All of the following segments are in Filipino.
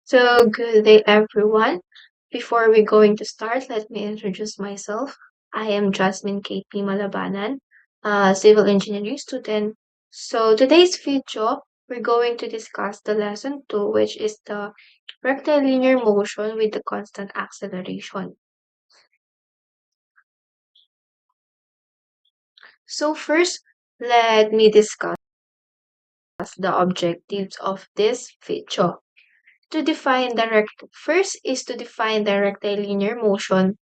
So, good day, everyone. Before we're going to start, let me introduce myself. I am Jasmine KP Malabanan, a civil engineering student. So, today's video, we're going to discuss the lesson 2, which is the rectilinear motion with the constant acceleration. So, first, let me discuss the objectives of this video. First is to define the rectilinear motion.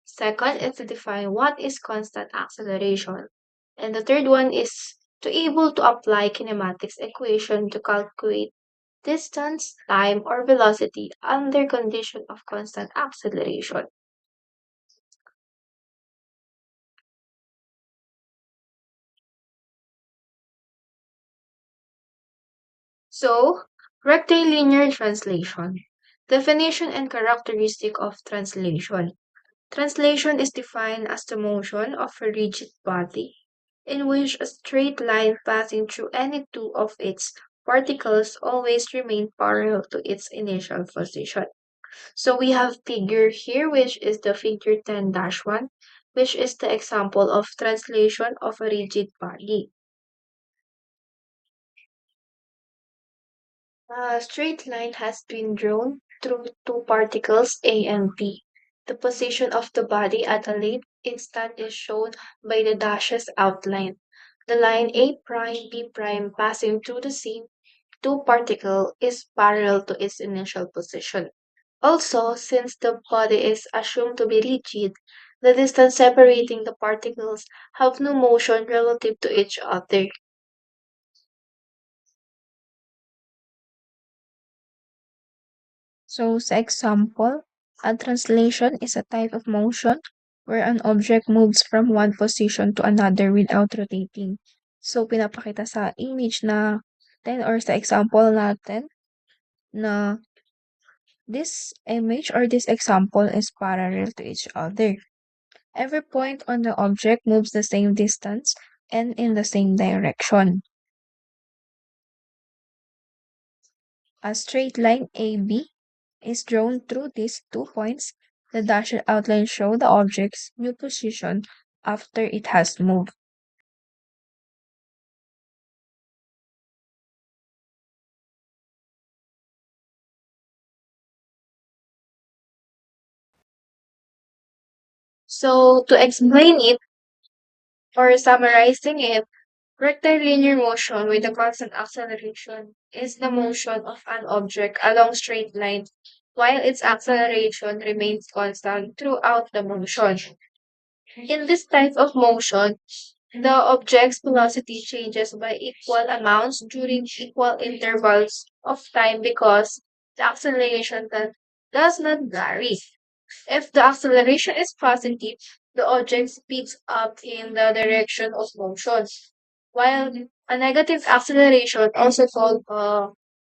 Second is to define what is constant acceleration. And the third one is to able to apply kinematics equation to calculate distance, time, or velocity under condition of constant acceleration. So, rectilinear translation. Definition and characteristic of translation. Translation is defined as the motion of a rigid body in which a straight line passing through any two of its particles always remain parallel to its initial position. So we have figure here, which is the figure 10-1, which is the example of translation of a rigid body. A straight line has been drawn through two particles A and B. The position of the body at a late instant is shown by the dashes outline. The line A prime B prime passing through the same two particle is parallel to its initial position. Also, since the body is assumed to be rigid, the distance separating the particles have no motion relative to each other. So, sa example, a translation is a type of motion where an object moves from one position to another without rotating. So, pinapakita sa image na 10 or sa example natin na this image or this example is parallel to each other. Every point on the object moves the same distance and in the same direction. A straight line AB is drawn through these 2 points. The dashed outlines show the object's new position after it has moved. So, to explain it or summarizing it, rectilinear motion with a constant acceleration is the motion of an object along straight line while its acceleration remains constant throughout the motion. In this type of motion, the object's velocity changes by equal amounts during equal intervals of time because the acceleration does not vary. If the acceleration is positive, the object speeds up in the direction of motion, while a negative acceleration, also called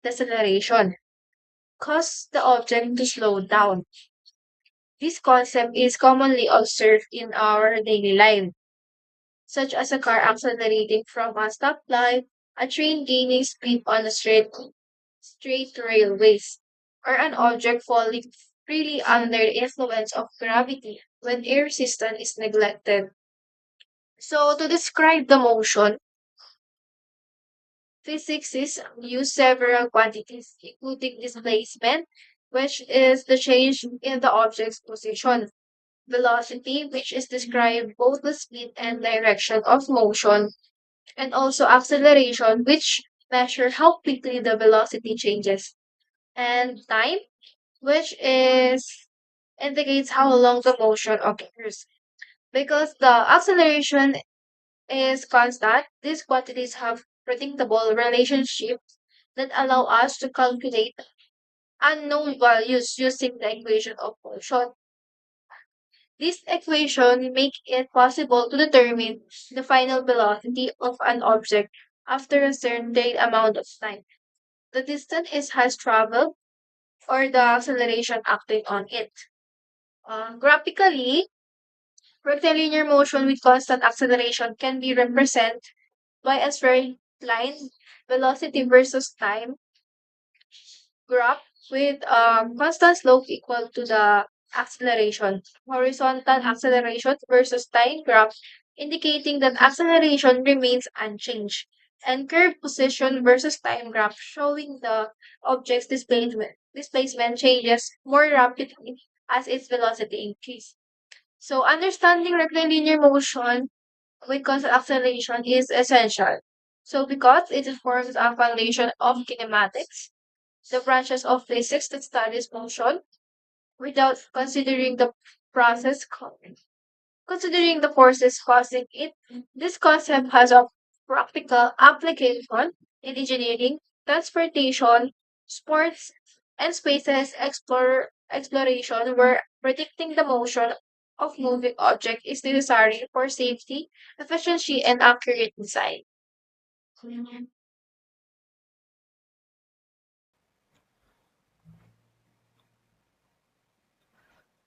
deceleration, causes the object to slow down. This concept is commonly observed in our daily life, such as a car accelerating from a stoplight, a train gaining speed on a straight railways, or an object falling freely under the influence of gravity when air resistance is neglected. So, to describe the motion, physicists use several quantities, including displacement, which is the change in the object's position, velocity, which is described both the speed and direction of motion, and also acceleration, which measure how quickly the velocity changes, and time, which is indicates how long the motion occurs. Because the acceleration is constant, these quantities have predictable relationships that allow us to calculate unknown values using the equation of motion. This equation make it possible to determine the final velocity of an object after a certain amount of time. The distance it has traveled or the acceleration acting on it. Graphically, rectilinear motion with constant acceleration can be represented by a straight line velocity versus time graph with a constant slope equal to the acceleration. Horizontal acceleration versus time graph indicating that acceleration remains unchanged. And curve position versus time graph showing the object's displacement changes more rapidly as its velocity increases. So understanding rectilinear motion with constant acceleration is essential. So because it forms a foundation of kinematics, the branches of physics that studies motion without process co- considering the forces causing it. This concept has a practical application in engineering, transportation, sports, and exploration where predicting the motion of moving object is necessary for safety, efficiency, and accurate design.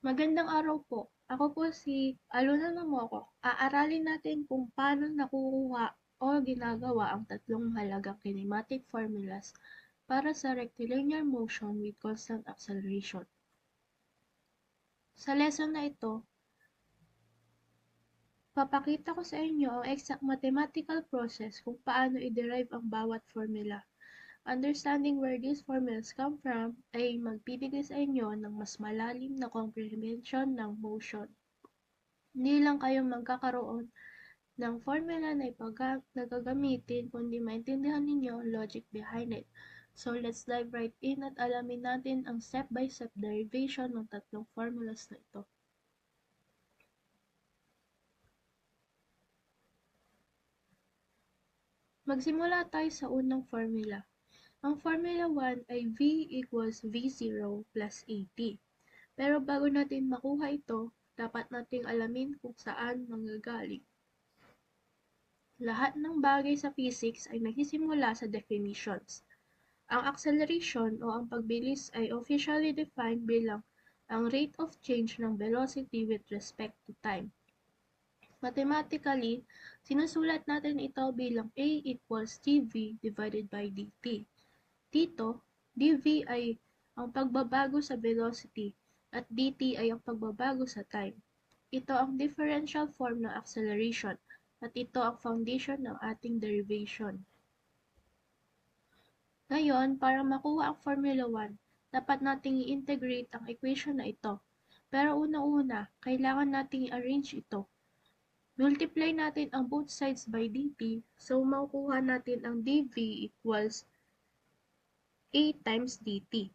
Magandang araw po. Ako po si Alona Namoko. Aaralin natin kung paano nakukuha o ginagawa ang tatlong mahalagang kinematic formulas para sa rectilinear motion with constant acceleration. Sa lesson na ito, papakita ko sa inyo ang exact mathematical process kung paano i-derive ang bawat formula. Understanding where these formulas come from ay magbibigay sa inyo ng mas malalim na comprehension ng motion. Hindi lang kayo magkakaroon ng formula na gagamitin kundi maintindihan ninyo ang logic behind it. So let's dive right in at alamin natin ang step-by-step derivation ng tatlong formulas na ito. Magsimula tayo sa unang formula. Ang formula 1 ay V equals V0 plus AT. Pero bago natin makuha ito, dapat nating alamin kung saan nanggagaling. Lahat ng bagay sa physics ay nagsisimula sa definitions. Ang acceleration o ang pagbilis ay officially defined bilang ang rate of change ng velocity with respect to time. Mathematically, sinusulat natin ito bilang A equals dv divided by dt. Dito, dv ay ang pagbabago sa velocity at dt ay ang pagbabago sa time. Ito ang differential form ng acceleration at ito ang foundation ng ating derivation. Ngayon, para makuha ang Formula 1, dapat nating i-integrate ang equation na ito. Pero una-una, kailangan nating i-arrange ito. Multiply natin ang both sides by dt, so makukuha natin ang dv equals a times dt.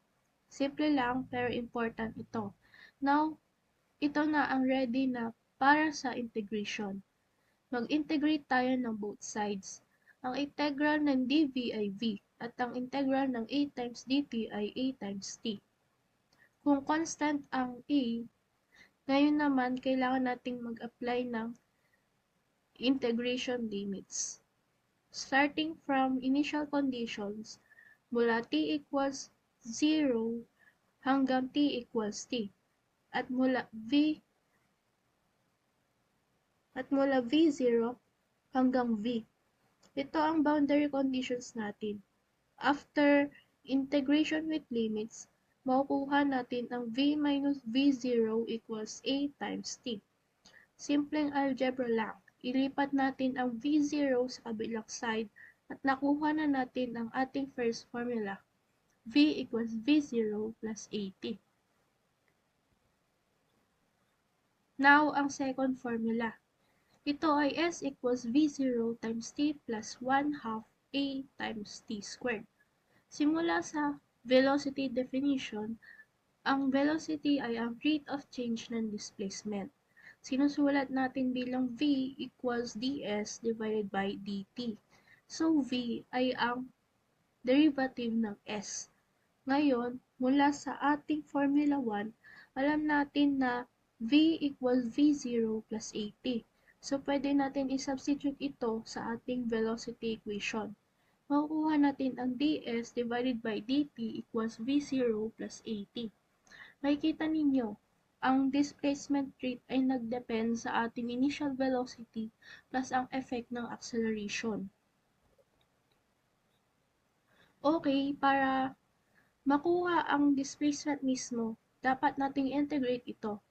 Simple lang pero important ito. Now, ito na ang ready na para sa integration. Mag-integrate tayo ng both sides. Ang integral ng dv ay v at ang integral ng a times dt ay a times t. Kung constant ang a, ngayon naman kailangan nating mag-apply ng integration limits. Starting from initial conditions, mula t equals 0 hanggang t equals t at mula v0 hanggang v. Ito ang boundary conditions natin. After integration with limits, makukuha natin ang v minus v0 equals a times t. Simpleng algebra lang. Ilipat natin ang v0 sa kabilang side at nakuha na natin ang ating first formula. V equals v0 plus at. Now, ang second formula. Ito ay s equals v0 times t plus 1/2 a times t squared. Simula sa velocity definition, ang velocity ay ang rate of change ng displacement. Sinusulat natin bilang v equals ds divided by dt. So, v ay ang derivative ng s. Ngayon, mula sa ating Formula 1, alam natin na v equals v0 plus at. So, pwede natin i-substitute ito sa ating velocity equation. Makukuha natin ang ds divided by dt equals v0 plus at. Makikita ninyo, ang displacement rate ay nagdepend sa ating initial velocity plus ang effect ng acceleration. Okay, para Makuha ang displacement mismo, dapat nating integrate ito.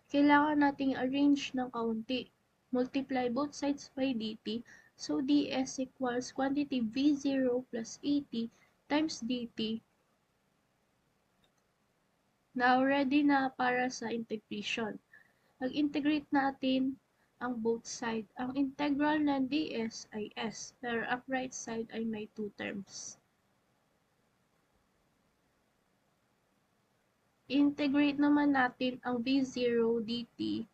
Kailangan nating arrange ng kaunti. Multiply both sides by dt, so ds equals quantity v0 plus 80 times dt. Now, ready na para sa integration. Mag-integrate natin ang both side. Ang integral ng ds ay s, pero ang right side ay may 2 terms. Integrate naman natin ang v0 dt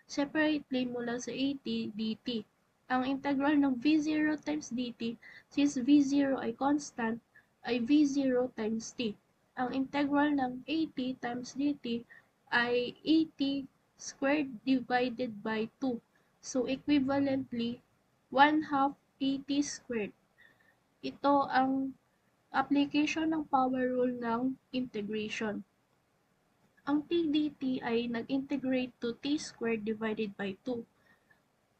separately mula sa 80 dt. Ang integral ng v0 times dt, since v0 ay constant, ay v0 times t. Ang integral ng 80 times dt ay 80 squared divided by 2. So, equivalently, 1/2 80 squared. Ito ang application ng power rule ng integration. Ang t dt ay nag-integrate to t squared divided by 2.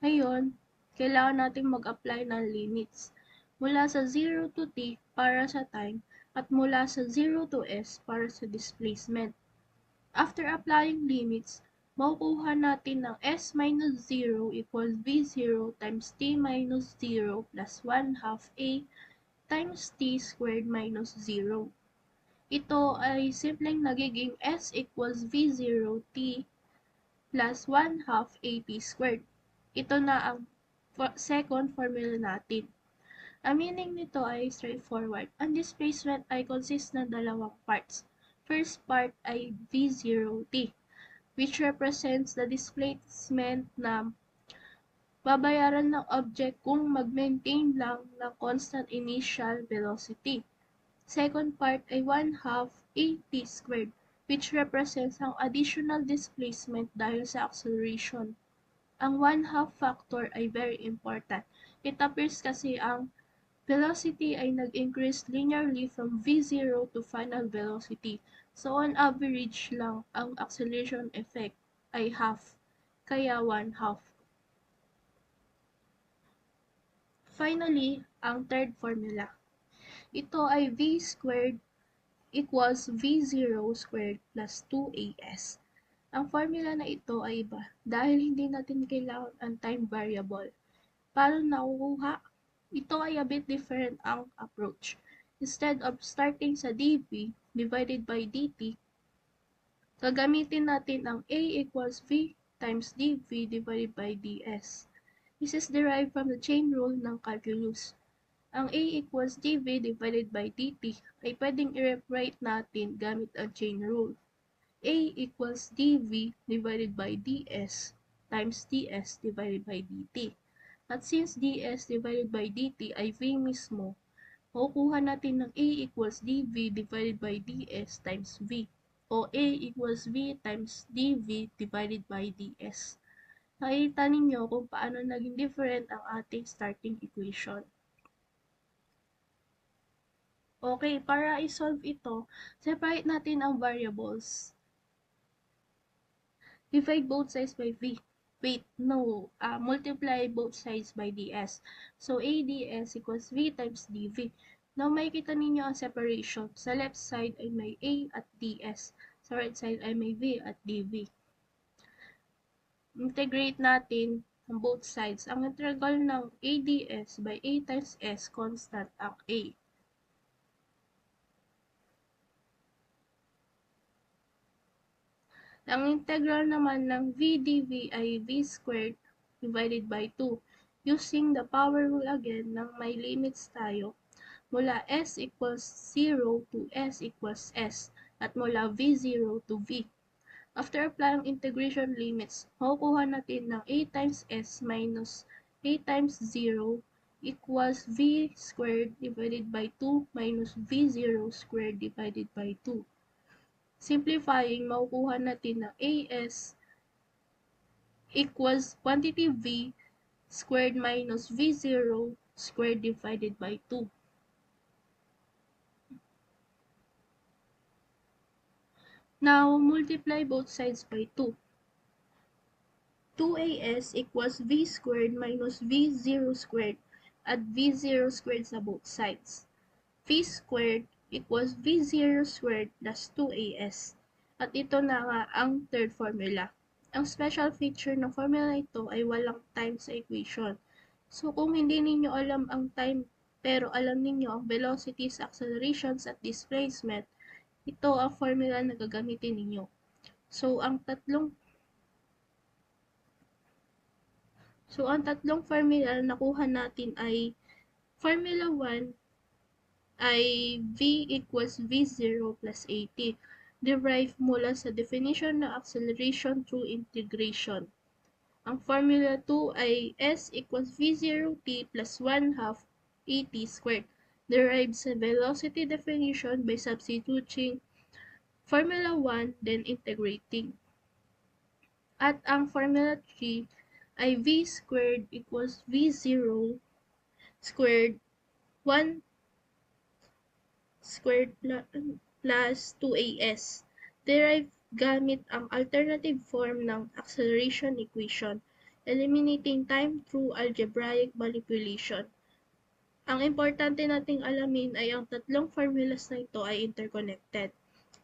Ngayon, kailangan nating mag-apply ng limits mula sa 0 to t para sa time at mula sa 0 to s para sa displacement. After applying limits, makukuha natin ng s minus 0 equals v0 times t minus 0 plus 1/2 a times t squared minus 0. Ito ay simpleng nagiging s equals v0 t plus 1/2 at squared. Ito na ang second formula natin. Ang meaning nito ay straightforward. Ang displacement ay consist ng dalawang parts. First part ay v0t, which represents the displacement na babayaran ng object kung mag-maintain lang ng constant initial velocity. Second part ay 1/2 at squared, which represents ang additional displacement dahil sa acceleration. Ang 1/2 factor ay very important. It appears kasi ang velocity ay nag-increase linearly from v0 to final velocity. So on average lang ang acceleration effect ay half, kaya 1/2. Finally, ang third formula. Ito ay v squared equals v0 squared plus 2as. Ang formula na ito ay iba dahil hindi natin kailangan ang time variable. Paano nakukuha? Ito ay a bit different ang approach. Instead of starting sa dv divided by dt, gagamitin natin ang a equals v times dv divided by ds. This is derived from the chain rule ng calculus. Ang a equals dv divided by dt ay pwedeng i-rewrite natin gamit ang chain rule. A equals dv divided by ds times ds divided by dt. At since ds divided by dt ay v mismo, makukuha natin ng a equals dv divided by ds times v, o a equals v times dv divided by ds. Nakita ninyo kung paano naging different ang ating starting equation. Okay, para i-solve ito, separate natin ang variables. Divide both sides by v. Wait, no. Multiply both sides by ds. So, ads equals v times dv. Now, makikita ninyo ang separation. Sa left side ay may a at ds. Sa right side ay may v at dv. Integrate natin ang both sides. Ang integral ng ads by a times s constant ang a. Ang integral naman ng v dv ay v squared divided by 2. Using the power rule again nang may limits tayo mula s equals 0 to s equals s at mula v0 to v. After applying integration limits, makukuha natin ng a times s minus a times 0 equals v squared divided by 2 minus v0 squared divided by 2. Simplifying, makukuha natin na as equals quantity v squared minus v0 squared divided by 2. Now, multiply both sides by 2. 2as equals v squared minus v0 squared at v0 squared sa both sides. V squared equals V0 squared plus 2AS. At ito na nga ang third formula. Ang special feature ng formula ito ay walang time sa equation. So kung hindi ninyo alam ang time pero alam ninyo ang velocities, accelerations at displacement, ito ang formula na gagamitin ninyo. So ang tatlong formula na nakuha natin ay formula 1 ay V equals V0 plus AT, derived mula sa definition ng acceleration through integration. Ang formula 2 ay S equals V0t plus 1/2 AT squared, derived sa velocity definition by substituting formula 1 then integrating. At ang formula 3 ay V squared equals V0 squared 1 squared plus 2AS, derived gamit ang alternative form ng acceleration equation, eliminating time through algebraic manipulation. Ang importante nating alamin ay ang tatlong formulas na ito ay interconnected.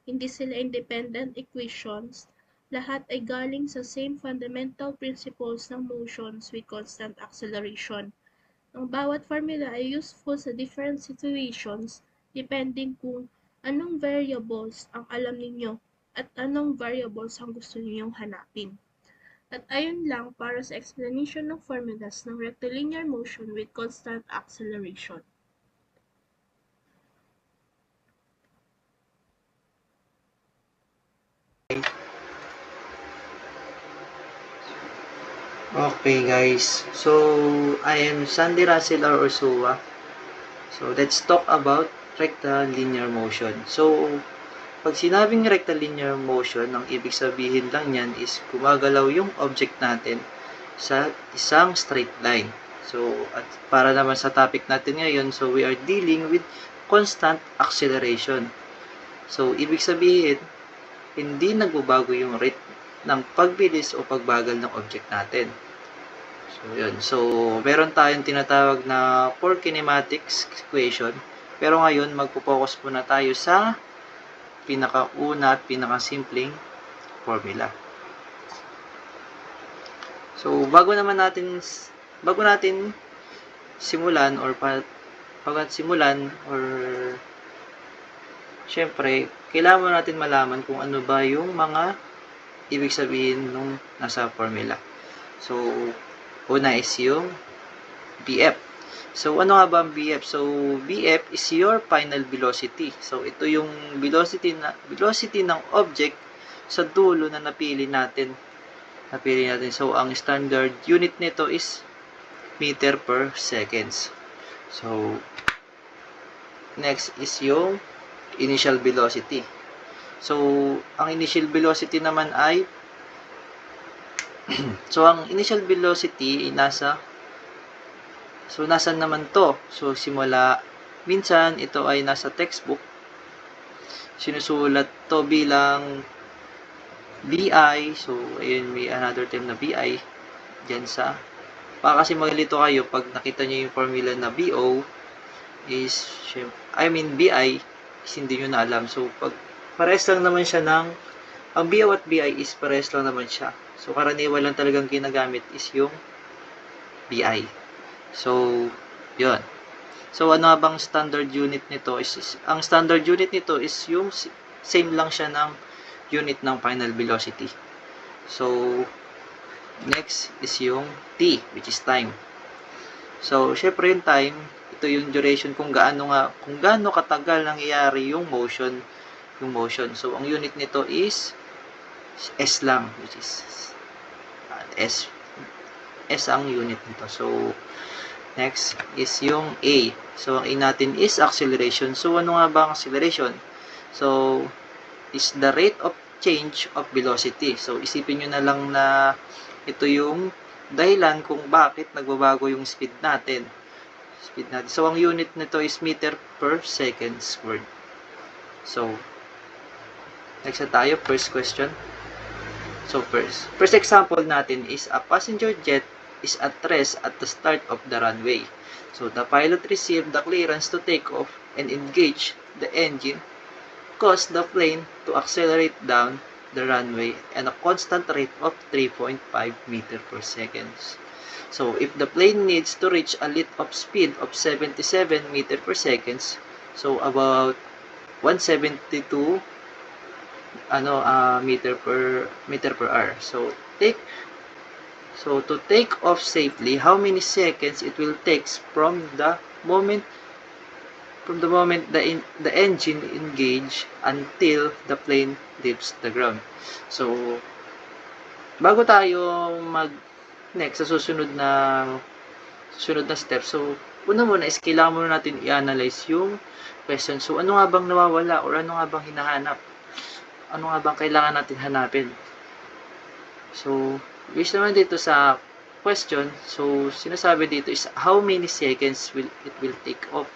Hindi sila independent equations, lahat ay galing sa same fundamental principles ng motions with constant acceleration. Ang bawat formula ay useful sa different situations depending kung anong variables ang alam ninyo at anong variables ang gusto ninyong hanapin. At ayun lang para sa explanation ng formulas ng rectilinear motion with constant acceleration. Okay guys, so I am Sandy Russell or Ursua. So let's talk about rectilinear motion. So pag sinabing rectilinear motion, ang ibig sabihin lang yan is gumagalaw yung object natin sa isang straight line. So at para naman sa topic natin ngayon, so we are dealing with constant acceleration. So ibig sabihin, hindi nagbabago yung rate ng pagbilis o pagbagal ng object natin. So, yun. So, meron tayong tinatawag na pure kinematics equation. Pero ngayon, magpo-focus muna tayo sa pinakauna at pinakasimpleng formula. So, bago natin simulan or syempre, kailangan natin malaman kung ano ba yung mga ibig sabihin nung nasa formula. So, una is yung BF. So, ano nga ba ang BF? So, BF is your final velocity. So, ito yung velocity ng object sa dulo na napili natin. So, ang standard unit nito is meter per seconds. So, next is yung initial velocity. So, ang initial velocity naman ay ang initial velocity ay nasan naman to? So, minsan ito ay nasa textbook. Sinusulat to bilang BI. So, ayun, may another term na BI. Diyan para kasi magalito kayo pag nakita nyo yung formula na BI is hindi nyo na alam. So, pag pares lang naman siya ang BO at BI is pares lang naman siya. So, karaniwan lang talagang ginagamit is yung BI. So, yun. So, ano bang standard unit nito? Ang standard unit nito is yung same lang siya ng unit ng final velocity. So, next is yung T, which is time. So, syempre yung time, ito yung duration kung gaano katagal nangyayari yung motion. So, ang unit nito is S lang, which is S ang unit nito. So, next is yung A. So, ang A natin is acceleration. So, ano nga ba ang acceleration? So, is the rate of change of velocity. So, isipin nyo na lang na ito yung dahilan kung bakit nagbabago yung speed natin. So, ang unit nito is meter per second squared. So, next na tayo, first question. So, first example natin is a passenger jet is at rest at the start of the runway. So, the pilot received the clearance to take off and engage the engine cause the plane to accelerate down the runway at a constant rate of 3.5 meter per second. So, if the plane needs to reach a lift-off speed of 77 meter per second, so about 172 meter per hour. So to take off safely, how many seconds it will take from the moment the engine engage until the plane leaves the ground. So bago tayo next sa susunod na step, so una muna is kailangan muna natin i-analyze yung question. So ano nga bang nawawala or ano nga bang hinahanap? Ano nga bang kailangan natin hanapin? So based naman dito sa question, so sinasabi dito is how many seconds it will take off.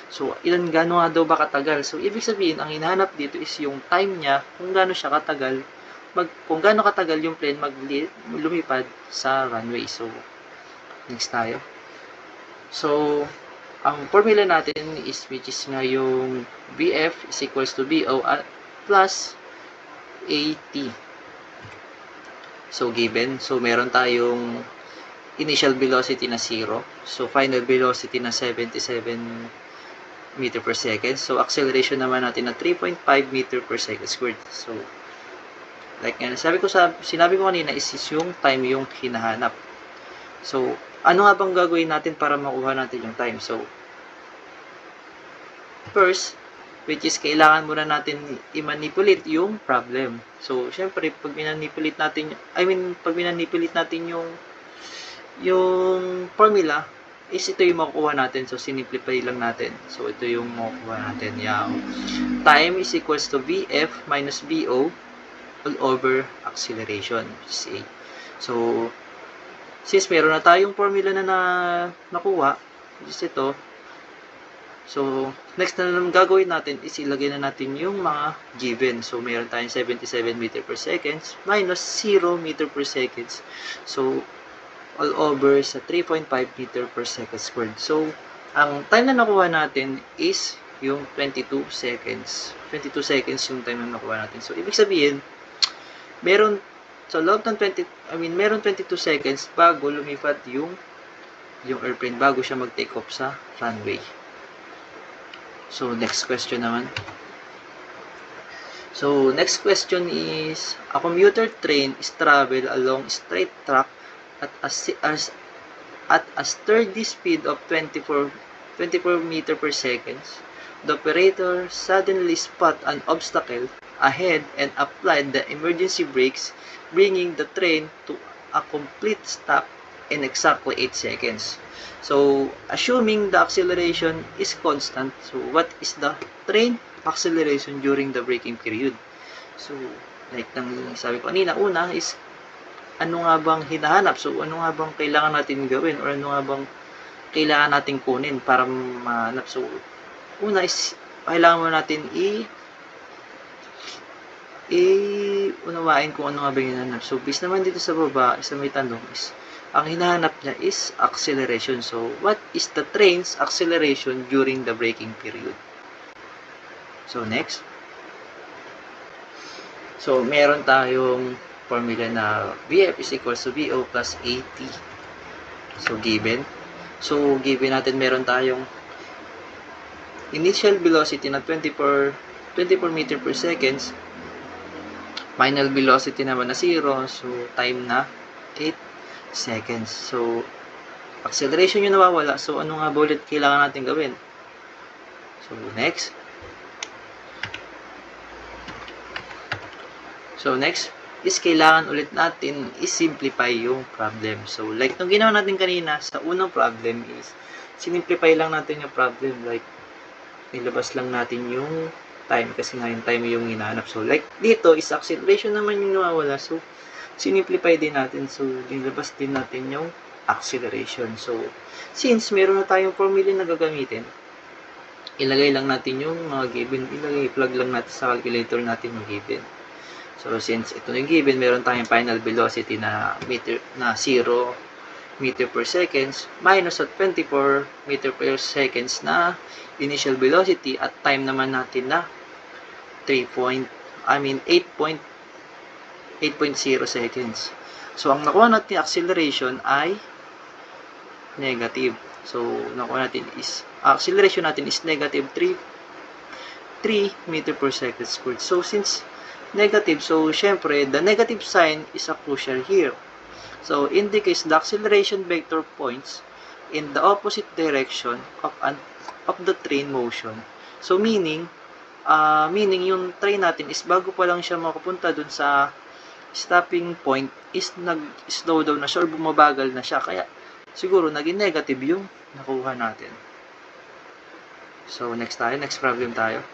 So gaano nga daw ba katagal? So ibig sabihin ang hinahanap dito is yung time niya, kung gaano siya katagal, kung gaano katagal yung plane lumipad sa runway. So next tayo. So ang formula natin is which is nga yung VF is equals to BO plus AT. So given, so meron tayong initial velocity na 0, so final velocity na 77 meter per second, so acceleration naman natin na 3.5 meter per second squared. So like sinabi ko kanina is yung time yung hinahanap. So ano nga bang gagawin natin para makuha natin yung time? So first, which is kailangan muna natin i-manipulate yung problem. So syempre pag minanipulate natin yung formula is ito yung makukuha natin. So sinimplify lang natin. So ito yung makukuha natin. Yung time is equals to VF minus BO all over acceleration, which is A. So since meron na tayong formula na nakuha, which is ito, so next na naman gagawin natin is ilagay na natin yung mga given. So meron tayong 77 meter per second minus 0 meter per second. So all over sa 3.5 meter per second squared. So ang time na nakuha natin is yung 22 seconds. 22 seconds yung time na nakuha natin. So ibig sabihin, meron 22 seconds bago lumipat yung airplane, bago siya mag-take off sa runway. So next question naman. So next question is, a commuter train is travel along straight track at a steady speed of 24 meter per second. The operator suddenly spot an obstacle ahead and applied the emergency brakes, bringing the train to a complete stop in exactly 8 seconds. So, assuming the acceleration is constant, so what is the train acceleration during the braking period? So, like nang sabi ko kanina, una is ano nga bang hinahanap? So, ano nga bang kailangan natin gawin or ano nga bang kailangan natin kunin para mahanap? So, una is kailangan mo natin unawain kung ano nga ba yung hinahanap. So, based naman dito sa baba, sa may tanong is, ang hinahanap niya is acceleration. So, what is the train's acceleration during the braking period? So, next. So, meron tayong formula na VF is equals to BO plus AT. So, given. So, given natin meron tayong initial velocity na 24 meter per second. Final velocity naman na 0. So, time na 8 seconds. So, acceleration yung nawawala. So, ano nga ba ulit kailangan natin gawin? So, next. So, next is kailangan ulit natin i-simplify yung problem. So, like nung ginawa natin kanina sa unang problem is sinimplify lang natin yung problem. Like, nilabas lang natin yung time kasi nga yung time yung hinahanap. So, like dito is acceleration naman yung nawawala. So, sinimplify din natin. So, nilabas din natin yung acceleration. So, since meron na tayong formula na gagamitin, ilagay lang natin yung mga given. Plug lang natin sa calculator natin yung given. So, since ito yung given, meron tayong final velocity na 0 meter per seconds minus sa 24 meter per seconds na initial velocity at time naman natin na 8.0 seconds. So, ang nakuha natin acceleration ay negative. So, nakuha natin is, acceleration natin is negative 3 meter per second squared. So, since negative, so, syempre, the negative sign is a crucial here. So, indicates the acceleration vector points in the opposite direction of the train motion. So, meaning yung train natin is bago pa lang siya makapunta dun sa stopping point is nag-slow down na siya or bumabagal na siya. Kaya, siguro, naging negative yung nakuha natin. So, next problem tayo.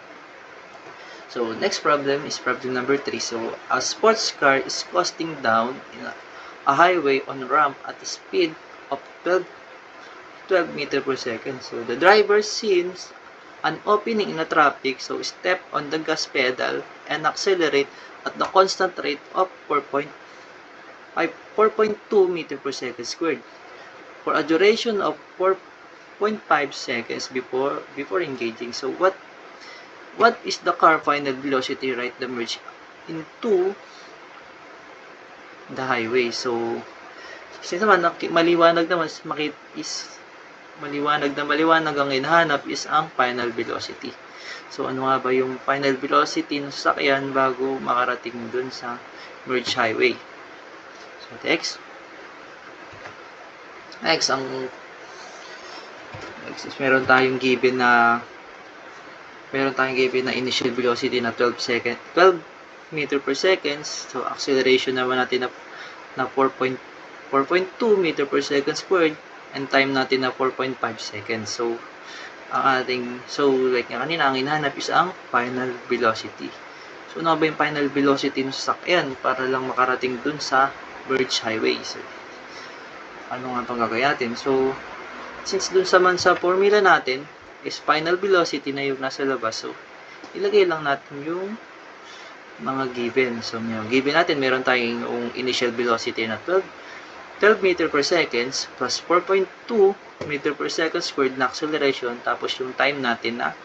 So, next problem is problem number 3. So, a sports car is coasting down in a highway on ramp at a speed of 12 meter per second. So, the driver sees an opening in the traffic, so step on the gas pedal and accelerate at the constant rate of 4.2 meter per second squared for a duration of 4.5 seconds before engaging. So, what is the car final velocity right the merge into the highway? So, since naman maliwanag ang hinahanap is ang final velocity. So, ano nga ba yung final velocity ng sasakyan bago makarating dun sa merge highway? So, next is meron tayong given na initial velocity na 12 meter per second. So, acceleration naman natin na 4.2 meter per second squared and time natin na 4.5 seconds. So, like kanina, ang hinahanap is ang final velocity. So, ano ba yung final velocity ng sasakyan para lang makarating dun sa merge highway? So, ano nga itong gagawin natin? So, since dun sa formula natin is final velocity na yung nasa labas, so, ilagay lang natin yung mga given. So, yung given natin, meron tayong yung initial velocity na 12 meter per seconds plus 4.2 meter per second squared na acceleration, tapos yung time natin na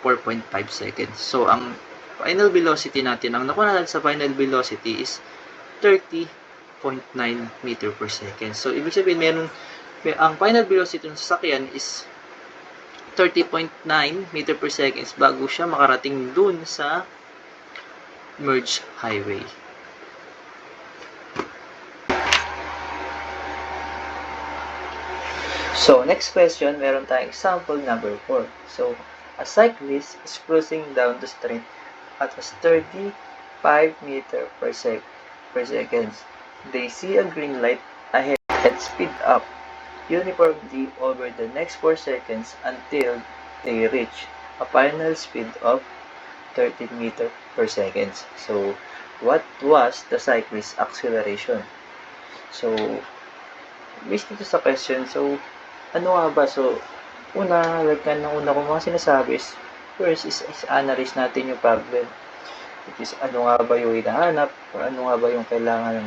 4.5 seconds. So, ang final velocity natin, ang nakuha natin sa final velocity is 30.9 meter per second. So, ibig sabihin, ang final velocity ng sasakyan is 30.9 meter per seconds bago siya makarating dun sa merge highway. So, next question, meron tayong example number 4. So, a cyclist is cruising down the street at a steady 5 meter per second. They see a green light ahead and speed up uniformly over the next 4 seconds until they reach a final speed of 13 meter per second. So, what was the cyclist's acceleration? So, based dito sa question, so, ano nga ba? So, una ko mga sinasabi is, first is analyze natin yung problem. Which is, ano nga ba yung hinahanap? Or ano nga ba yung kailangan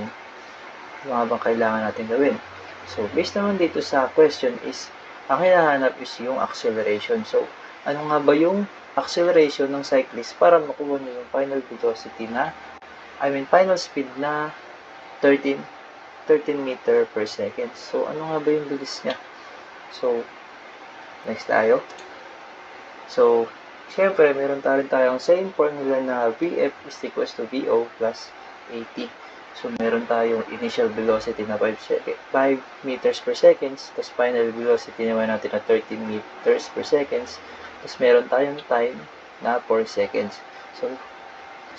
natin gawin? So, based naman dito sa question is, ang hinahanap is yung acceleration. So, ano nga ba yung acceleration ng cyclist para makuha niya yung final velocity final speed na 13 meter per second. So, ano nga ba yung bilis niya? So, next tayo. So, syempre, meron tayong same formula na Vf is equals to Vo plus AT. So, meron tayong initial velocity na 5 meters per second, tapos final velocity naman natin na 13 meters per second, tapos meron tayong time na 4 seconds.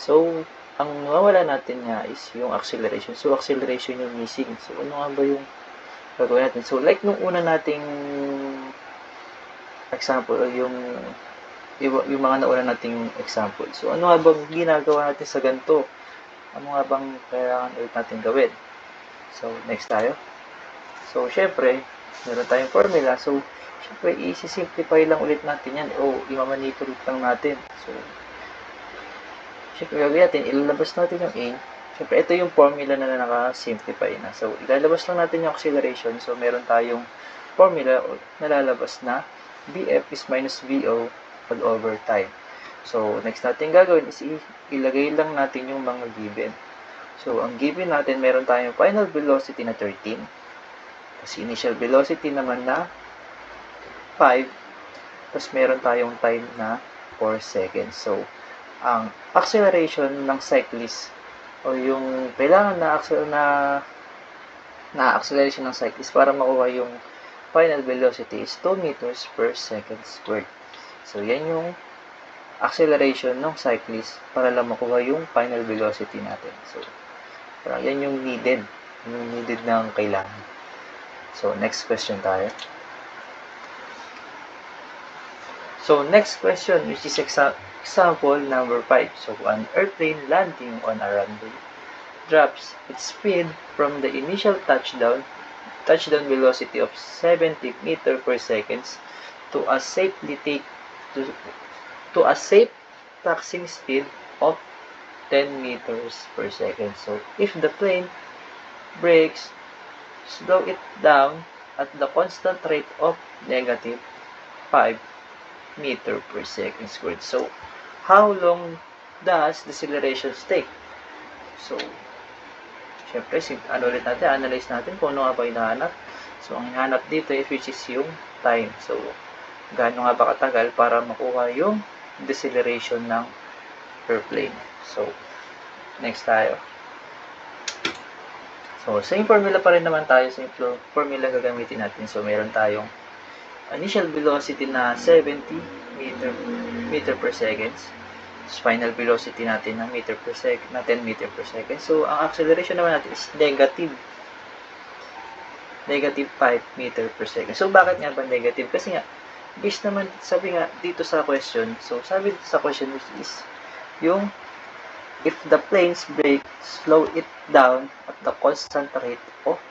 So, ang nawawala natin nga is yung acceleration. So, acceleration yung missing. So, ano nga ba yung gagawin natin? So, like nung una nating example, yung mga nauna nating example. So, ano nga bang ginagawa natin sa ganito? Ano nga bang kailangan ulit natin gawin? So, next tayo. So, syempre, meron tayong formula. So, syempre, i-simplify lang ulit natin yan o i-manipulate lang natin. So, syempre, gagawin natin, ilalabas natin yung A. Siyempre, ito yung formula na naka-simplify na. So, ilalabas lang natin yung acceleration. So, meron tayong formula na lalabas na Bf is minus Vo all over time. So, next natin gagawin is ilagay lang natin yung mga given. So, ang given natin, meron tayong final velocity na 13. Kasi initial velocity naman na 5. Tapos, meron tayong time na 4 seconds. So, ang acceleration ng cyclist o yung kailangan na acceleration ng cyclist para makuha yung final velocity is 2 meters per second squared. So, yan yung acceleration ng cyclist para lang makuha yung final velocity natin. So, yan yung needed. Yung needed ng kailangan. So, next question tayo. So, next question, which is example number 5. So, an airplane landing on a runway drops its speed from the initial touchdown velocity of 70 meter per second to a safe taxiing speed of 10 meters per second. So, if the plane brakes, slow it down at the constant rate of negative 5 meter per second squared. So, how long does deceleration take? So, syempre, analyze natin kung ano nga ba hinahanap. So, ang hinahanap dito is which is yung time. So, gaano nga ba katagal para makuha yung deceleration ng airplane. So, next tayo. So, same formula pa rin naman tayo. Same formula gagamitin natin. So, meron tayong initial velocity na 70 meter per second. Final velocity natin na 10 meter per second. So, ang acceleration naman natin is negative 5 meter per second. So, bakit nga ba negative? Kasi nga, based naman, sabi nga dito sa question, so sabi dito sa question which is, yung if the plane's brake, slow it down at the constant rate of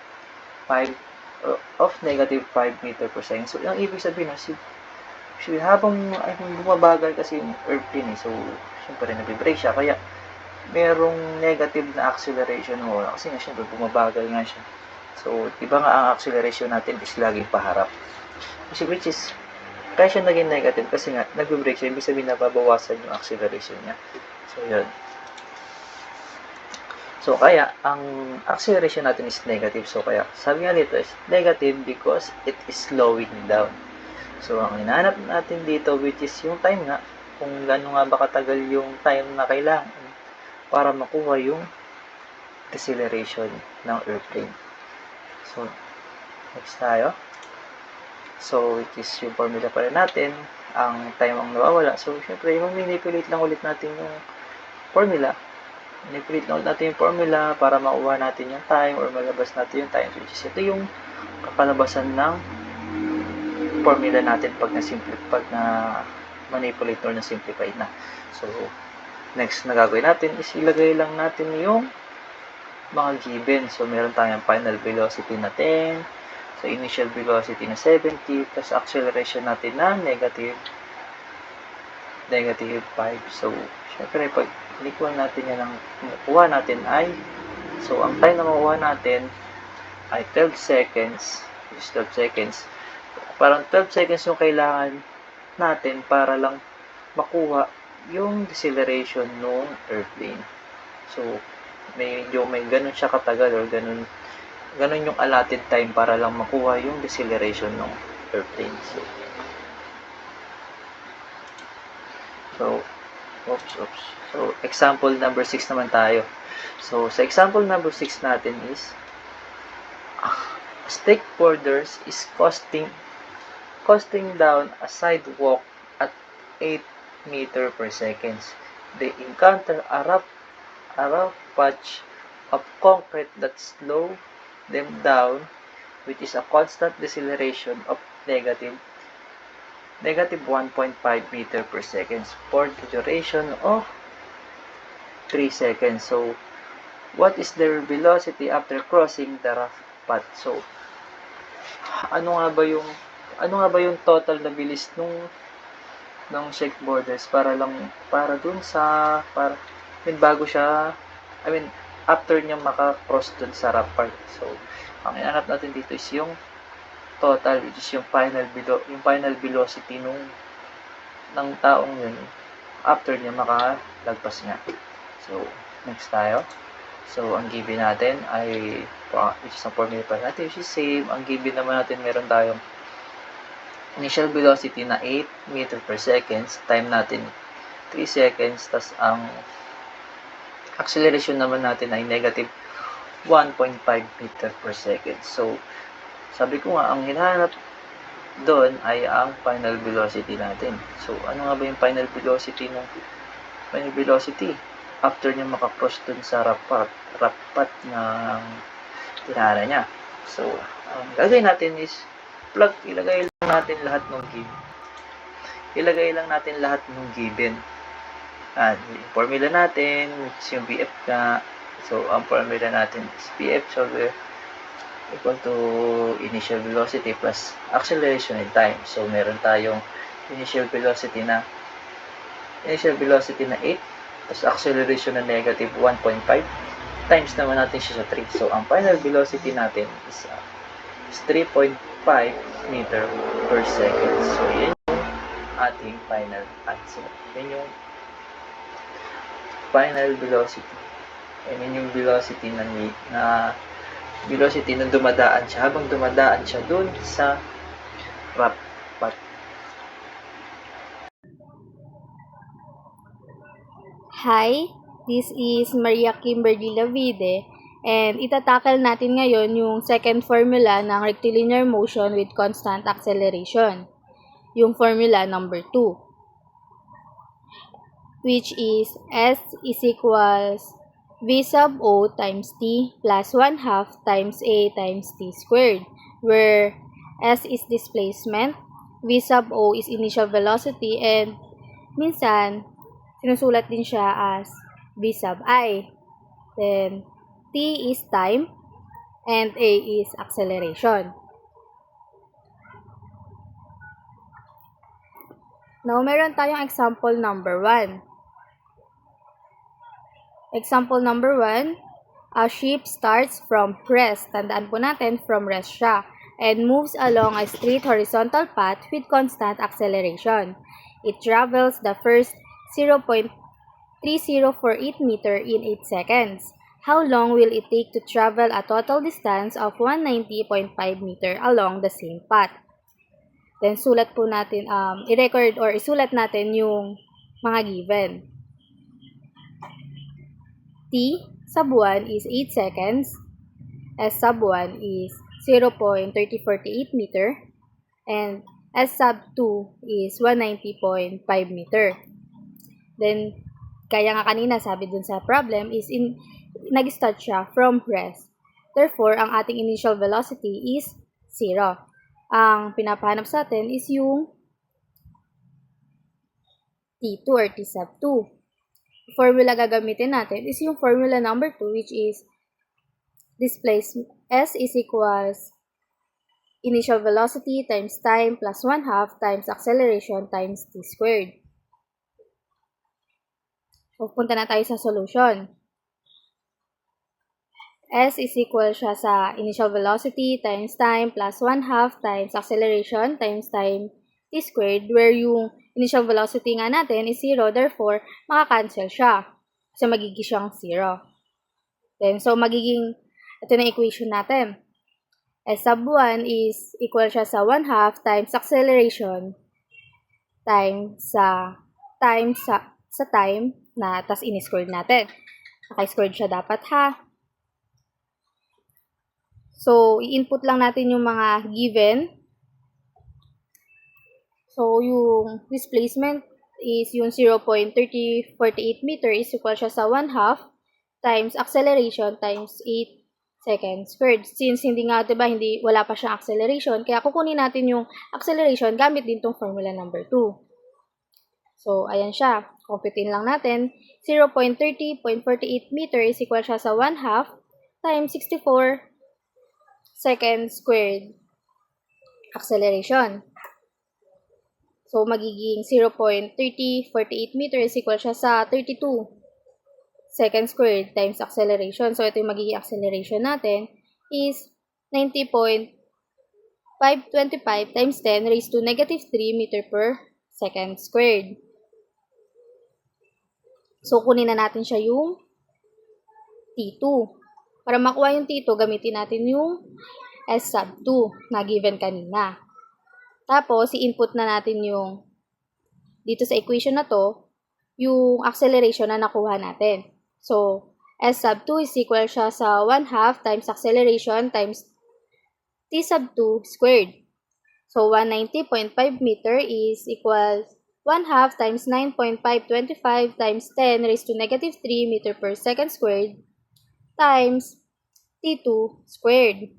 negative 5 meter per second. So, ang ibig sabihin na, habang bumabagal kasi yung airplane so syempre nabibrake siya kaya merong negative na acceleration kasi nga syempre bumabagal nga siya. So iba nga ang acceleration natin is laging paharap, which is kaya siya naging negative kasi nga nagbibrake siya, ibig sabihin nababawasan yung acceleration niya. So yun. So kaya ang acceleration natin is negative, so kaya sabi nga dito is negative because it is slowing down. So, ang hinahanap natin dito, which is yung time nga, kung gano'n nga ba katagal yung time na kailangan para makuha yung deceleration ng airplane. So, next tayo. So, which is yung formula pa rin natin, ang time ang nawawala. So, syempre, manipulate lang ulit natin yung formula. Manipulate lang ulit natin yung formula para makuha natin yung time or malabas natin yung time. Which is ito yung kapalabasan ng formula natin pag na manipulate or na simplified na. So, next na gagawin natin is ilagay lang natin yung mga given. So, meron tayong final velocity na 10, so initial velocity na 70, plus acceleration natin na negative 5. So, syempre, pag equal natin yan, ang makuha natin ay, so, ang time na makuha natin ay 12 seconds, is 12 seconds. Parang 12 seconds yung kailangan natin para lang makuha yung deceleration ng airplane. So, may ganun siya katagal or ganun yung allotted time para lang makuha yung deceleration ng airplane. So, example number 6 naman tayo. So, sa example number 6 natin is skateboarders is costing down a sidewalk at 8 meter per second. They encounter a rough patch of concrete that slow them down, which is a constant deceleration of negative 1.5 meter per second for the duration of 3 seconds. So, what is their velocity after crossing the rough path? So, ano nga ba yung total na bilis ng skateboarders bago siya, after niya maka-cross dun sa rough part. So, ang ihanap natin dito is yung total, which is yung final velocity ng taong yun after niya makalagpas niya. So, next tayo. So, ang given natin ay, which is ang formula pa natin, which is same. Ang given naman natin, meron tayong initial velocity na 8 meter per second. Time natin 3 seconds. Tas ang acceleration naman natin ay negative 1.5 meter per second. So, sabi ko nga, ang hinahanap doon ay ang final velocity natin. So, ano nga ba yung final velocity after niya makakross dun sa rapat ng tinara niya. So, ang gagawin natin is ilagay lang natin lahat ng given. Yung formula natin, which is yung VF nga. So, ang formula natin is VF over equal to initial velocity plus acceleration and time. So, meron tayong initial velocity na 8, plus acceleration na negative 1.5, times naman natin siya sa 3. So, ang final velocity natin is 3.5 meter per second. So, yan yung ating final answer. Yan yung final velocity. And yun yung velocity na dumadaan siya habang dumadaan siya dun sa rapat. Hi, this is Maria Kimberly Lavide, and itatakal natin ngayon yung second formula ng rectilinear motion with constant acceleration, yung formula number 2, which is S is equals V sub O times T plus 1/2 times A times T squared, where S is displacement, V sub O is initial velocity, and minsan, sinusulat din siya as V sub I. Then, T is time, and A is acceleration. Now, meron tayong example number 1. Example number 1, a ship starts from rest. Tandaan po natin, from rest siya. And moves along a straight horizontal path with constant acceleration. It travels the first 0.3048 meter in 8 seconds. How long will it take to travel a total distance of 190.5 meter along the same path? Then, sulat po natin, i-record or isulat natin yung mga given. T sub 1 is 8 seconds. S sub 1 is 0.3048 meter. And S sub 2 is 190.5 meter. Then, kaya nga kanina sabi dun sa problem is nag-start siya from rest. Therefore, ang ating initial velocity is 0. Ang pinapahanap sa atin is yung T2 or T sub 2. Formula gagamitin natin is yung formula number 2, which is displacement S is equals initial velocity times time plus 1/2 times acceleration times T squared. So, punta na tayo sa solution. S is equal siya sa initial velocity times time plus 1/2 times acceleration times time T squared, where yung initial velocity nga natin is 0, therefore, makakancel siya. So, magiging siyang 0. Then, so, ito na equation natin. S sub 1 is equal siya sa 1/2 times acceleration times sa time na tas in-squared natin. Naka-squared siya dapat, ha? So, i-input lang natin yung mga given. So, yung displacement is yung 0.3048 meter is equal siya sa 1/2 times acceleration times 8 seconds squared. Since hindi nga, diba, wala pa siyang acceleration, kaya kukunin natin yung acceleration gamit din tong formula number 2. So, ayan siya. Computein lang natin. 0.30.48 meter is equal siya sa 1/2 times 64 seconds squared acceleration. So, magiging 0.3048 meter is equal siya sa 32 second squared times acceleration. So, ito yung magiging acceleration natin is 90.525 times 10 raised to negative 3 meter per second squared. So, kunin na natin siya yung T2. Para makuha yung T2, gamitin natin yung S sub 2 na given kanina. Tapos, i-input na natin yung dito sa equation na to, yung acceleration na nakuha natin. So, S sub 2 is equal siya sa 1/2 times acceleration times T sub 2 squared. So, 190.5 meter is equal 1/2 times 9.525 times 10 raised to negative 3 meter per second squared times T2 squared.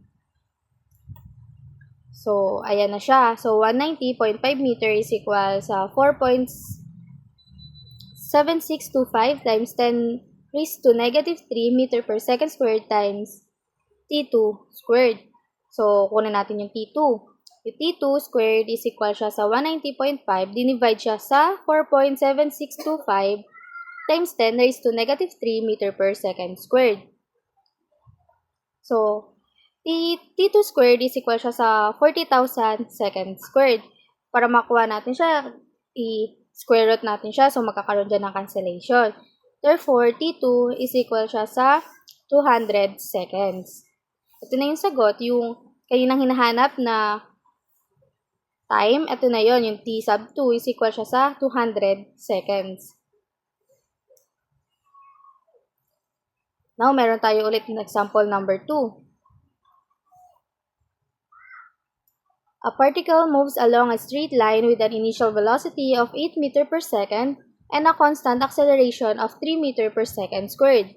So, ayan na siya. So, 190.5 meter is equal sa 4.7625 times 10 raised to negative 3 meter per second squared times T2 squared. So, kunin natin yung T2. Yung T2 squared is equal siya sa 190.5, dinivide siya sa 4.7625 times 10 raised to negative 3 meter per second squared. So, T2 squared is equal siya sa 40,000 seconds squared. Para makuha natin siya, i-square root natin siya, so magkakaroon dyan ng cancellation. Therefore, T2 is equal siya sa 200 seconds. Ito na yung sagot, yung kaninang hinahanap na time, ito na yon, yung T sub 2 is equal siya sa 200 seconds. Now, meron tayo ulit ng example number 2. A particle moves along a straight line with an initial velocity of 8 meter per second and a constant acceleration of 3 meter per second squared.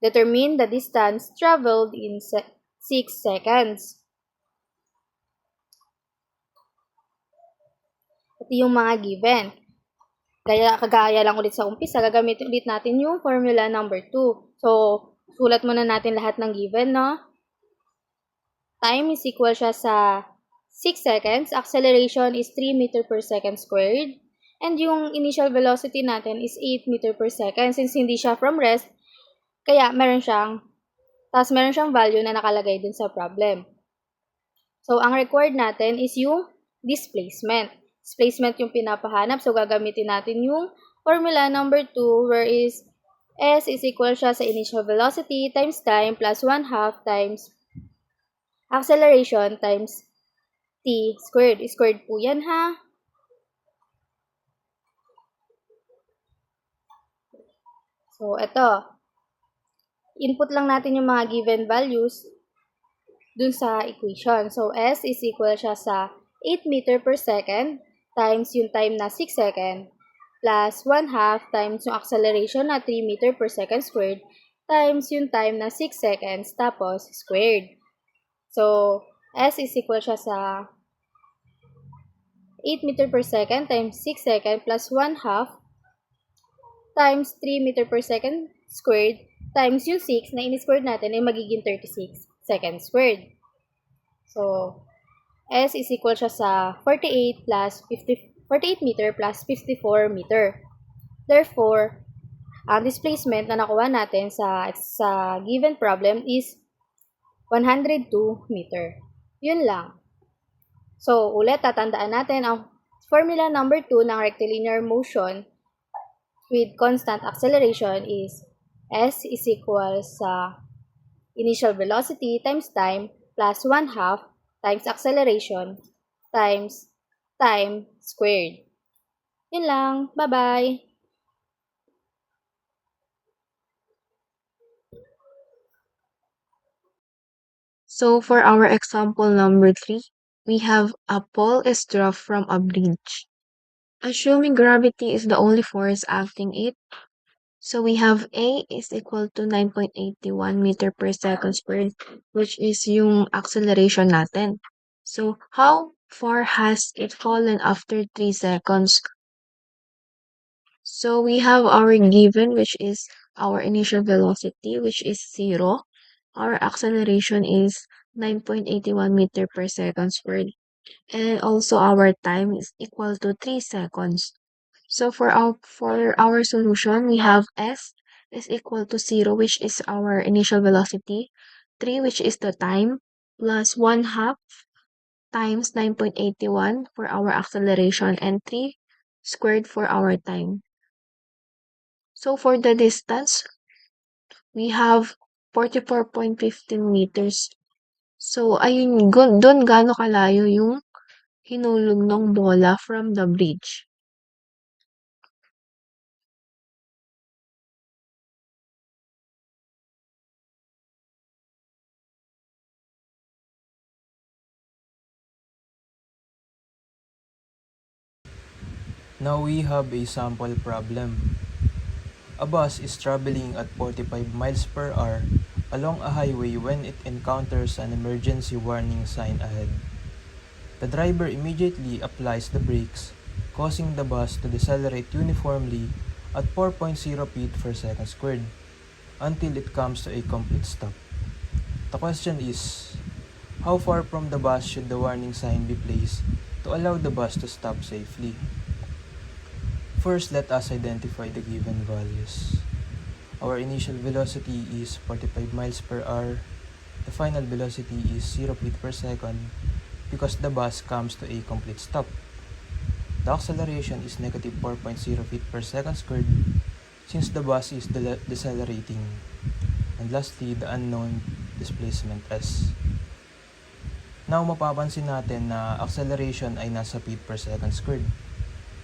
Determine the distance traveled in 6 seconds. Ito yung mga given. Kagaya lang ulit sa umpisa, gagamitin ulit natin yung formula number 2. So, sulat muna natin lahat ng given, no? Time is equal siya sa 6 seconds. Acceleration is 3 meter per second squared. And yung initial velocity natin is 8 meter per second. Since hindi siya from rest, kaya meron siyang value na nakalagay dun sa problem. So, ang required natin is yung displacement. Displacement yung pinapahanap. So, gagamitin natin yung formula number 2 where is S is equal siya sa initial velocity times time plus 1/2 times acceleration times T squared. Squared po yan, ha? So, ito. Input lang natin yung mga given values dun sa equation. So, S is equal siya sa 8 meter per second times yung time na 6 second plus 1/2 times yung acceleration na 3 meter per second squared times yung time na 6 seconds tapos squared. So, S is equal siya sa 8 meter per second times 6 second plus 1/2 times 3 meter per second squared times yung 6 na in-squared natin ay magiging 36 seconds squared. So, S is equal siya sa 48 meter plus 54 meter. Therefore, ang displacement na nakuha natin sa given problem is 102 meter. Yun lang. So, ulit, tatandaan natin ang formula number 2 ng rectilinear motion with constant acceleration is S is equal sa initial velocity times time plus 1/2 times acceleration times time squared. Yun lang. Bye-bye! So for our example number 3, we have a pole is dropped from a bridge. Assuming gravity is the only force acting it, so we have A is equal to 9.81 meter per second squared, which is yung acceleration natin. So how far has it fallen after 3 seconds? So we have our given, which is our initial velocity, which is 0. Our acceleration is 9.81 meter per second squared. And also our time is equal to 3 seconds. So for our solution, we have S is equal to 0, which is our initial velocity, 3, which is the time, plus 1/2 times 9.81 for our acceleration, and 3 squared for our time. So for the distance, we have 44.15 meters. So ayun, doon gaano kalayo yung hinulog ng bola from the bridge. Now we have a sample problem. A bus is traveling at 45 miles per hour along a highway when it encounters an emergency warning sign ahead. The driver immediately applies the brakes, causing the bus to decelerate uniformly at 4.0 feet per second squared until it comes to a complete stop. The question is, how far from the bus should the warning sign be placed to allow the bus to stop safely? First, let us identify the given values. Our initial velocity is 45 miles per hour. The final velocity is 0 feet per second because the bus comes to a complete stop. The acceleration is negative 4.0 feet per second squared since the bus is decelerating. And lastly, the unknown displacement s. Now, mapapansin natin na acceleration ay nasa feet per second squared.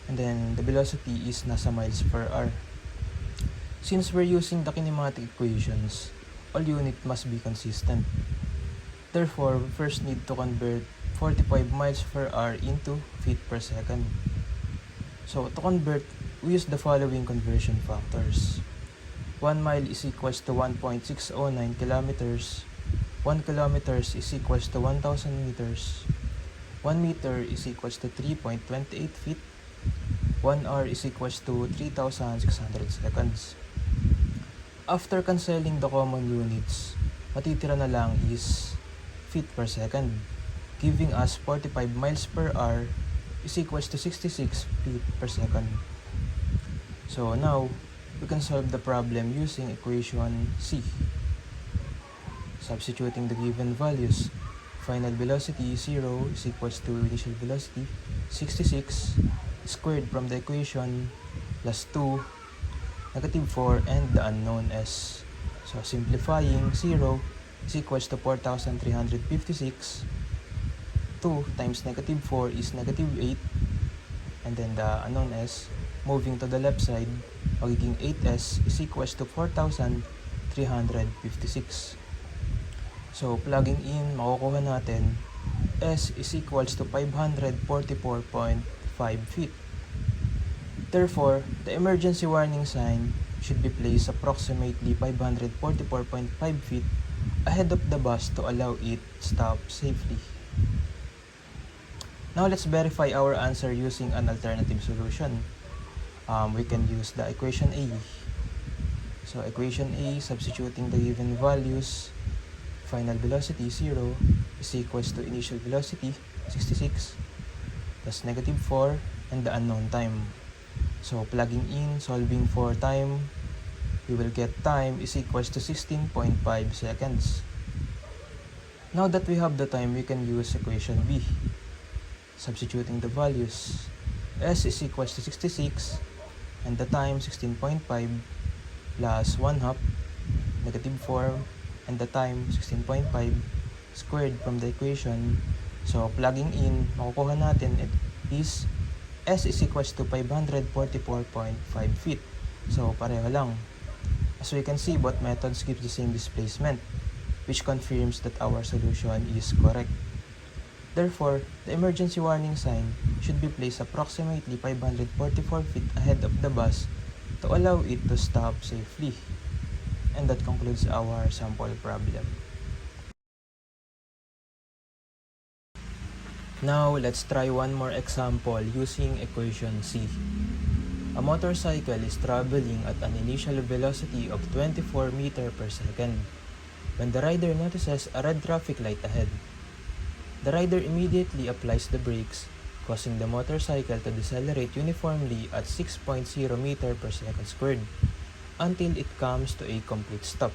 And then, the velocity is nasa miles per hour. Since we're using the kinematic equations, all unit must be consistent. Therefore, we first need to convert 45 miles per hour into feet per second. So, to convert, we use the following conversion factors. 1 mile is equals to 1.609 kilometers. 1 kilometers is equals to 1,000 meters. 1 meter is equals to 3.28 feet. 1 hour is equals to 3,600 seconds. After cancelling the common units, matitira na lang is feet per second, giving us 45 miles per hour is equals to 66 feet per second. So now, we can solve the problem using equation C. Substituting the given values, final velocity 0 is equals to initial velocity 66 squared from the equation plus 2, negative 4, and the unknown s. So simplifying, 0 is equals to 4,356. 2 times negative 4 is negative 8. And then the unknown s, moving to the left side, magiging 8s is equals to 4,356. So plugging in, makukuha natin s is equals to 544.5 feet. Therefore, the emergency warning sign should be placed approximately 544.5 feet ahead of the bus to allow it stop safely. Now let's verify our answer using an alternative solution. We can use the equation A. So equation A, substituting the given values, final velocity 0 is equals to initial velocity 66 plus negative 4 and the unknown time. So plugging in, solving for time, we will get time is equals to 16.5 seconds. Now that we have the time, we can use equation B. Substituting the values, s is equals to 66 and the time 16.5 plus 1/2 negative 4 and the time 16.5 squared from the equation. So plugging in, makukuha natin it is s is equals to 544.5 feet. So pareho lang. As we can see, both methods give the same displacement, which confirms that our solution is correct. Therefore, the emergency warning sign should be placed approximately 544 feet ahead of the bus to allow it to stop safely. And that concludes our sample problem. Now, let's try one more example using equation C. A motorcycle is traveling at an initial velocity of 24 meters per second when the rider notices a red traffic light ahead. The rider immediately applies the brakes, causing the motorcycle to decelerate uniformly at 6.0 meters per second squared. until it comes to a complete stop.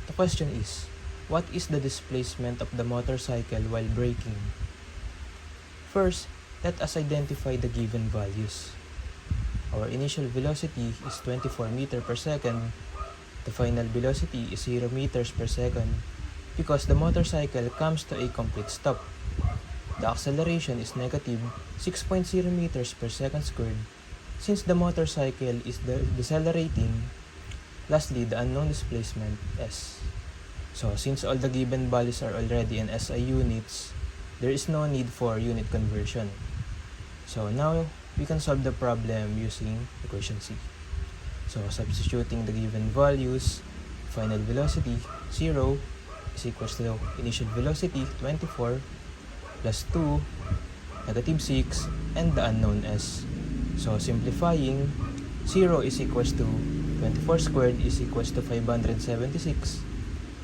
The question is, what is the displacement of the motorcycle while braking? First, let us identify the given values. Our initial velocity is 24 meters per second. The final velocity is 0 meters per second because the motorcycle comes to a complete stop. The acceleration is negative 6.0 meters per second squared since the motorcycle is decelerating. Lastly, the unknown displacement S. So since all the given values are already in SI units, there is no need for unit conversion. So now we can solve the problem using equation C. So substituting the given values, final velocity 0 is equals to initial velocity 24 plus 2, negative 6, and the unknown S. So simplifying, 0 is equals to 24 squared is equals to 576,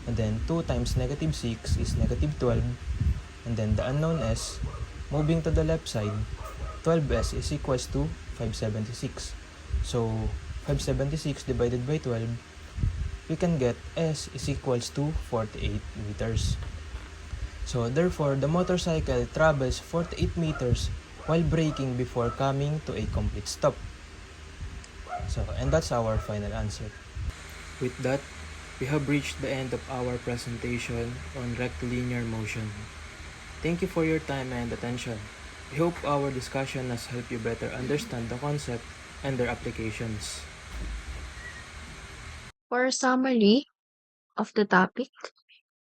and then 2 times negative 6 is negative 12, and then the unknown S, moving to the left side, 12S is equals to 576. So 576 divided by 12, we can get S is equals to 48 meters. So therefore, the motorcycle travels 48 meters while braking before coming to a complete stop. So, and that's our final answer. With that, we have reached the end of our presentation on rectilinear motion. Thank you for your time and attention. We hope our discussion has helped you better understand the concept and their applications. For a summary of the topic,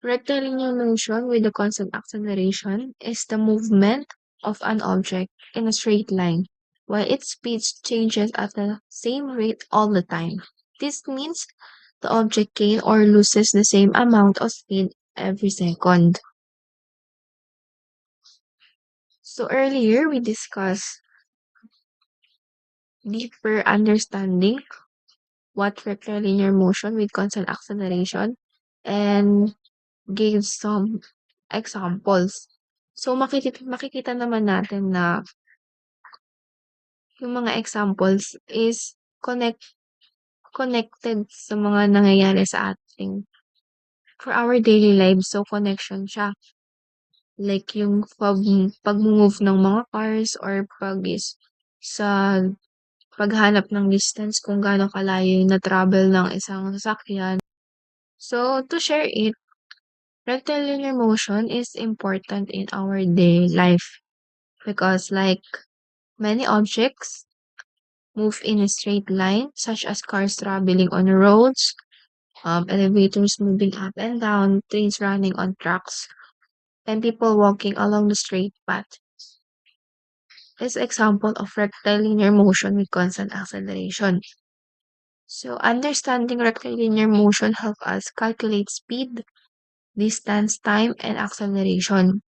rectilinear motion with the constant acceleration is the movement of an object in a straight line, while its speed changes at the same rate all the time. This means the object gains or loses the same amount of speed every second. So earlier we discussed deeper understanding what rectilinear motion with constant acceleration and gave some examples. So makikita naman natin na yung mga examples is connected sa mga nangyayari sa ating for our daily lives. So connection siya. Like yung pag-move ng mga cars or sa paghanap ng distance kung gaano kalayo yung na-travel ng isang sasakyan. So to share it, rectilinear motion is important in our daily life because like many objects move in a straight line, such as cars traveling on roads, elevators moving up and down, trains running on tracks, and people walking along the straight path. Is example of rectilinear motion with constant acceleration. So understanding rectilinear motion help us calculate speed, distance, time, and acceleration.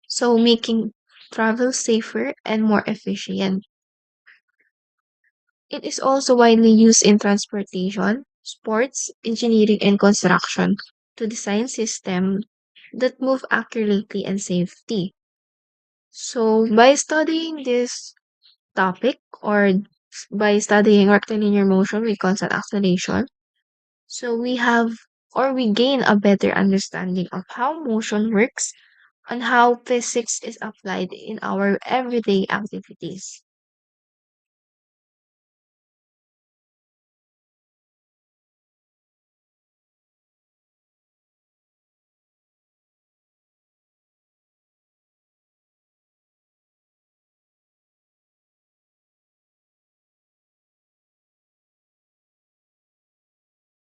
So making travel safer and more efficient. It is also widely used in transportation, sports, engineering, and construction to design systems that move accurately and safely. So by studying this topic or by studying rectilinear motion with constant acceleration, so we gain a better understanding of how motion works and how physics is applied in our everyday activities.